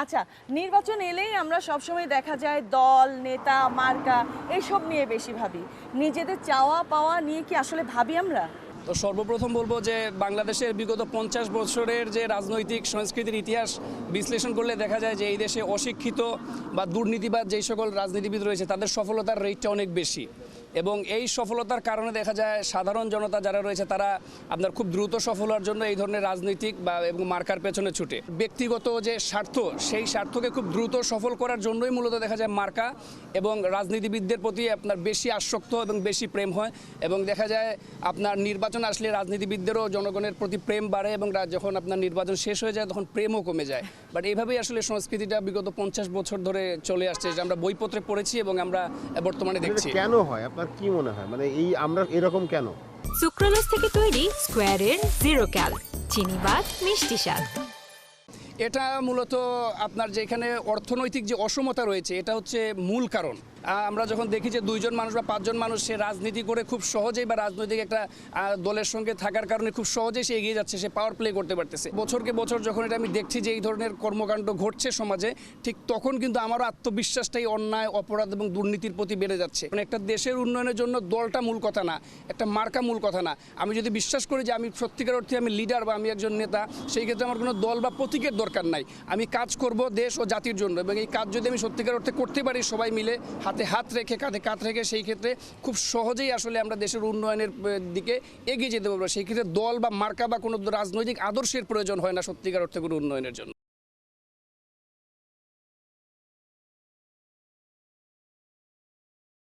আচ্ছা, নির্বাচন এলেই আমরা সবসময় দেখা যায় দল, নেতা, মার্কা এইসব নিয়ে বেশি ভাবি। নিজেদের চাওয়া পাওয়া নিয়ে কি আসলে ভাবি আমরা? তো সর্বপ্রথম বলবো যে বাংলাদেশের বিগত 50 বছরের যে রাজনৈতিক সংস্কৃতির ইতিহাস বিশ্লেষণ করলে দেখা যায় যে এই দেশে অশিক্ষিত বা দুর্নীতিবাদ যেই সকল রাজনীতিবিদ রয়েছে তাদের সফলতার রেটটা অনেক বেশি, এবং এই সফলতার কারণে দেখা যায় সাধারণ জনতা যারা রয়েছে তারা আপনার খুব দ্রুত সফল হওয়ার জন্য এই ধরনের রাজনৈতিক বা এবং মার্কার পেছনে ছুটে। ব্যক্তিগত যে স্বার্থ সেই স্বার্থকে খুব দ্রুত সফল করার জন্যই মূলত দেখা যায় মার্কা এবং রাজনীতিবিদদের প্রতি আপনার বেশি আসক্ত এবং বেশি প্রেম হয়, এবং দেখা যায় আপনার নির্বাচন আসলে রাজনীতিবিদদেরও জনগণের প্রতি প্রেম বাড়ে, এবং যখন আপনার নির্বাচন শেষ হয়ে যায় তখন প্রেমও কমে যায়। বাট এইভাবেই আসলে সংস্কৃতিটা বিগত 50 বছর ধরে চলে আসছে, যে আমরা বইপত্রে পড়েছি এবং আমরা বর্তমানে দেখছি। কেন হয় আপনার কি মনে হয়, মানে এই আমরা এরকম কেন? সুক্রোলোজ থেকে তৈরি স্কোয়ারের জিরো ক্যাল চিনি বাদ মিষ্টি স্বাদ। এটা মূলত আপনার যেখানে অর্থনৈতিক যে অসমতা রয়েছে এটা হচ্ছে মূল কারণ। আমরা যখন দেখি যে 2জন মানুষ বা 5জন মানুষ সে রাজনীতি করে খুব সহজেই বা রাজনৈতিক একটা দলের সঙ্গে থাকার কারণে খুব সহজেই সে এগিয়ে যাচ্ছে, সে পাওয়ার প্লে করতে পারতেছে। বছরকে বছর যখন এটা আমি দেখছি যে এই ধরনের কর্মকাণ্ড ঘটছে সমাজে, ঠিক তখন কিন্তু আমারও আত্মবিশ্বাসটাই অন্যায়, অপরাধ এবং দুর্নীতির প্রতি বেড়ে যাচ্ছে। মানে একটা দেশের উন্নয়নের জন্য দলটা মূল কথা না, একটা মার্কা মূল কথা না। আমি যদি বিশ্বাস করি যে আমি সত্যিকার অর্থে আমি লিডার বা আমি একজন নেতা, সেই ক্ষেত্রে আমার কোনো দল বা প্রতীকের দরকার নাই। আমি কাজ করব দেশ ও জাতির জন্য, এবং এই কাজ যদি আমি সত্যিকার অর্থে করতে পারি সবাই মিলে হাতে হাত রেখে কাঁধে কাঁধ রেখে, সেই ক্ষেত্রে খুব সহজেই আসলে আমরা দেশের উন্নয়নের দিকে এগিয়ে যেতে পারবো। সেই ক্ষেত্রে দল বা মার্কা বা কোনো রাজনৈতিক আদর্শের প্রয়োজন হয় না সত্যিকার অর্থে কোনো উন্নয়নের জন্য।